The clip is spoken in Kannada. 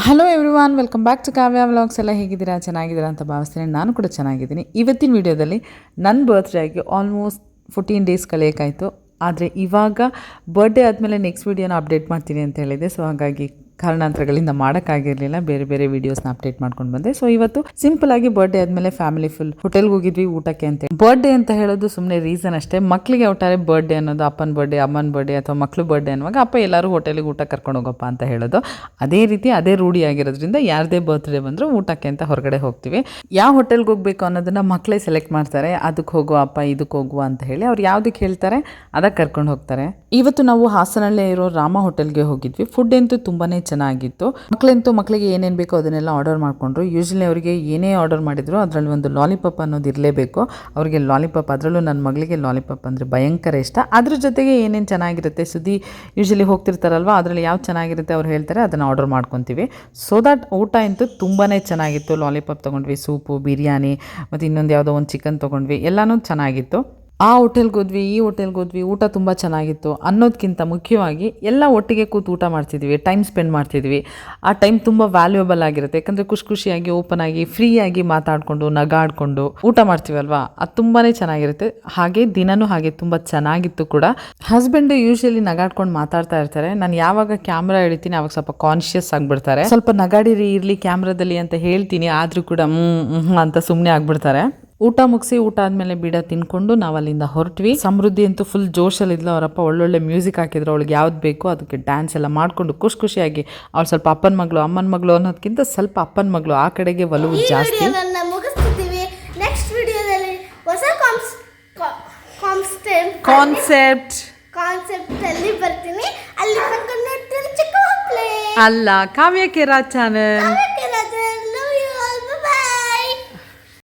Hello everyone, welcome back to Kavya vlogs. ಎಲ್ಲ ಹೇಗಿದ್ದೀರಾ? ಚೆನ್ನಾಗಿದ್ದೀರಾ ಅಂತ ಭಾವಿಸ್ತೀನಿ. ನಾನು ಕೂಡ ಚೆನ್ನಾಗಿದ್ದೀನಿ. ಇವತ್ತಿನ ವಿಡಿಯೋದಲ್ಲಿ ನನ್ನ ಬರ್ತ್ಡೇ ಆಗಿ ಆಲ್ಮೋಸ್ಟ್ 14 ಡೇಸ್ ಕಳೆಯೋಕ್ಕಾಯಿತು. ಆದರೆ ಇವಾಗ ಬರ್ಡೇ ಆದಮೇಲೆ ನೆಕ್ಸ್ಟ್ ವೀಡಿಯೋನ ಅಪ್ಡೇಟ್ ಮಾಡ್ತೀನಿ ಅಂತ ಹೇಳಿದೆ. ಸೊ ಹಾಗಾಗಿ ಕಾರಣಾಂತರಗಳಿಂದ ಮಾಡೋಕ್ಕಾಗಿರಲಿಲ್ಲ, ಬೇರೆ ಬೇರೆ ವೀಡಿಯೋಸ್ನ ಅಪ್ಡೇಟ್ ಮಾಡ್ಕೊಂಡು ಬಂದೆ. ಸೊ ಇವತ್ತು ಸಿಂಪಲ್ ಆಗಿ ಬರ್ಡೇ ಆದಮೇಲೆ ಫ್ಯಾಮಿಲಿ ಫುಲ್ ಹೋಟೆಲ್ಗೆ ಹೋಗಿದ್ವಿ ಊಟಕ್ಕೆ ಅಂತ. ಬರ್ಡೇ ಅಂತ ಹೇಳೋದು ಸುಮ್ಮನೆ ರೀಸನ್ ಅಷ್ಟೇ. ಮಕ್ಕಳಿಗೆ ಒಟ್ಟಾರೆ ಬರ್ಡೇ ಅನ್ನೋದು ಅಪ್ಪನ ಬರ್ಡೇ, ಅಮ್ಮನ ಬರ್ಡೇ ಅಥವಾ ಮಕ್ಕಳು ಬರ್ಡೇ ಅನ್ನುವಾಗ ಅಪ್ಪ ಎಲ್ಲರೂ ಹೋಟೆಲಿಗೆ ಊಟ ಕರ್ಕೊಂಡು ಹೋಗಪ್ಪ ಅಂತ ಹೇಳೋದು. ಅದೇ ರೀತಿ ಅದೇ ರೂಢಿ ಆಗಿರೋದ್ರಿಂದ ಯಾರದೇ ಬರ್ತ್ಡೇ ಬಂದರೂ ಊಟಕ್ಕೆ ಅಂತ ಹೊರಗಡೆ ಹೋಗ್ತೀವಿ. ಯಾವ ಹೋಟೆಲ್ಗೆ ಹೋಗಬೇಕು ಅನ್ನೋದನ್ನ ಮಕ್ಕಳೇ ಸೆಲೆಕ್ಟ್ ಮಾಡ್ತಾರೆ. ಅದಕ್ಕೆ ಹೋಗುವ ಅಪ್ಪ, ಇದಕ್ಕೆ ಹೋಗುವ ಅಂತ ಹೇಳಿ ಅವ್ರು ಯಾವುದಕ್ಕೆ ಹೇಳ್ತಾರೆ ಅದಕ್ಕೆ ಕರ್ಕೊಂಡು ಹೋಗ್ತಾರೆ. ಇವತ್ತು ನಾವು ಹಾಸನಲ್ಲೇ ಇರೋ ರಾಮ ಹೋಟೆಲ್ಗೆ ಹೋಗಿದ್ವಿ. ಫುಡ್ ಅಂತೂ ತುಂಬಾನೇ ಚೆನ್ನಾಗಿತ್ತು. ಮಕ್ಕಳಿಗೆ ಏನೇನು ಬೇಕೋ ಅದನ್ನೆಲ್ಲ ಆರ್ಡರ್ ಮಾಡಿಕೊಂಡ್ರು. ಯೂಶಲಿ ಅವರಿಗೆ ಏನೇ ಆರ್ಡರ್ ಮಾಡಿದ್ರು ಅದರಲ್ಲಿ ಒಂದು ಲಾಲಿಪಾಪ್ ಅನ್ನೋದು ಇರಲೇಬೇಕು. ಅವರಿಗೆ ಲಾಲಿಪಾಪ್, ಅದರಲ್ಲೂ ನನ್ನ ಮಗಳಿಗೆ ಲಾಲಿಪಾಪ್ ಅಂದರೆ ಭಯಂಕರ ಇಷ್ಟ. ಅದ್ರ ಜೊತೆಗೆ ಏನೇನು ಚೆನ್ನಾಗಿರುತ್ತೆ, ಸುದ್ದಿ ಯೂಶಲಿ ಹೋಗ್ತಿರ್ತಾರಲ್ವ, ಅದರಲ್ಲಿ ಯಾವ್ದು ಚೆನ್ನಾಗಿರುತ್ತೆ ಅವ್ರು ಹೇಳ್ತಾರೆ, ಅದನ್ನು ಆರ್ಡರ್ ಮಾಡ್ಕೊತೀವಿ. ಸೊ ದಟ್ ಊಟ ಅಂತೂ ತುಂಬಾ ಚೆನ್ನಾಗಿತ್ತು. ಲಾಲಿಪಾಪ್ ತೊಗೊಂಡ್ವಿ, ಸೂಪು, ಬಿರಿಯಾನಿ ಮತ್ತು ಇನ್ನೊಂದು ಯಾವುದೋ ಒಂದು ಚಿಕನ್ ತೊಗೊಂಡ್ವಿ. ಎಲ್ಲನೂ ಚೆನ್ನಾಗಿತ್ತು. ಆ ಹೋಟೆಲ್ಗೆ ಹೋದ್ವಿ, ಈ ಹೋಟೆಲ್ಗೆ ಹೋದ್ವಿ, ಊಟ ತುಂಬ ಚೆನ್ನಾಗಿತ್ತು ಅನ್ನೋದಕ್ಕಿಂತ ಮುಖ್ಯವಾಗಿ ಎಲ್ಲ ಒಟ್ಟಿಗೆ ಕೂತು ಊಟ ಮಾಡ್ತಿದ್ವಿ, ಟೈಮ್ ಸ್ಪೆಂಡ್ ಮಾಡ್ತಿದ್ವಿ. ಆ ಟೈಮ್ ತುಂಬ ವ್ಯಾಲ್ಯೂಯಬಲ್ ಆಗಿರುತ್ತೆ. ಯಾಕಂದರೆ ಖುಷಿಯಾಗಿ ಓಪನ್ ಆಗಿ ಫ್ರೀಯಾಗಿ ಮಾತಾಡಿಕೊಂಡು ನಗಾಡಿಕೊಂಡು ಊಟ ಮಾಡ್ತೀವಲ್ವಾ, ಅದು ತುಂಬಾ ಚೆನ್ನಾಗಿರುತ್ತೆ. ಹಾಗೆ ದಿನನೂ ಹಾಗೆ ತುಂಬ ಚೆನ್ನಾಗಿತ್ತು ಕೂಡ. ಹಸ್ಬೆಂಡ್ ಯೂಶಲಿ ನಗಾಡ್ಕೊಂಡು ಮಾತಾಡ್ತಾ ಇರ್ತಾರೆ. ನಾನು ಯಾವಾಗ ಕ್ಯಾಮ್ರಾ ಹಿಡಿತೀನಿ ಅವಾಗ ಸ್ವಲ್ಪ ಕಾನ್ಶಿಯಸ್ ಆಗಿಬಿಡ್ತಾರೆ. ಸ್ವಲ್ಪ ನಗಾಡಿರಿ ಇರಲಿ ಕ್ಯಾಮ್ರಾದಲ್ಲಿ ಅಂತ ಹೇಳ್ತೀನಿ, ಆದರೂ ಕೂಡ ಅಂತ ಸುಮ್ಮನೆ ಆಗ್ಬಿಡ್ತಾರೆ. ಊಟ ಮುಗಿಸಿ ಊಟ ಆದಮೇಲೆ ಬೀಡ ತಿನ್ಕೊಂಡು ನಾವು ಅಲ್ಲಿಂದ ಹೊರಟ್ವಿ. ಸಮೃದ್ಧಿ ಅಂತೂ ಫುಲ್ ಜೋಶಲ್ಲಿದ್ಲು. ಅವರಪ್ಪ ಒಳ್ಳೊಳ್ಳೆ ಮ್ಯೂಸಿಕ್ ಹಾಕಿದ್ರು. ಅವಳಿಗೆ ಯಾವ್ದು ಬೇಕೋ ಅದಕ್ಕೆ ಡ್ಯಾನ್ಸ್ ಎಲ್ಲ ಮಾಡಿಕೊಂಡು ಖುಷಿಯಾಗಿ, ಅವಳು ಸ್ವಲ್ಪ ಅಪ್ಪನ ಮಗಳು ಅಮ್ಮನ ಮಗಳು ಅನ್ನೋದಕ್ಕಿಂತ ಸ್ವಲ್ಪ ಅಪ್ಪನ ಮಗಳು, ಆ ಕಡೆಗೆ ಒಲವು ಜಾಸ್ತಿ. ಮುಗಿಸ್ತಿದ್ದೀವಿ. ನೆಕ್ಸ್ಟ್ ವಿಡಿಯೋದಲ್ಲಿ ಹೊಸ ಕಾನ್ಸೆಪ್ಟ್ ಅಲ್ಲಿ ಬರ್ತೀನಿ. ಅಲ್ಲಿ ತನಕ ನೋಡ್ತೀರಿ ಚಿಕ್ಕ ಮಕ್ಕಳೇ. ಅಲ್ಲ, ಕಾವ್ಯ ಕೇರಾ ಚಾನಲ್.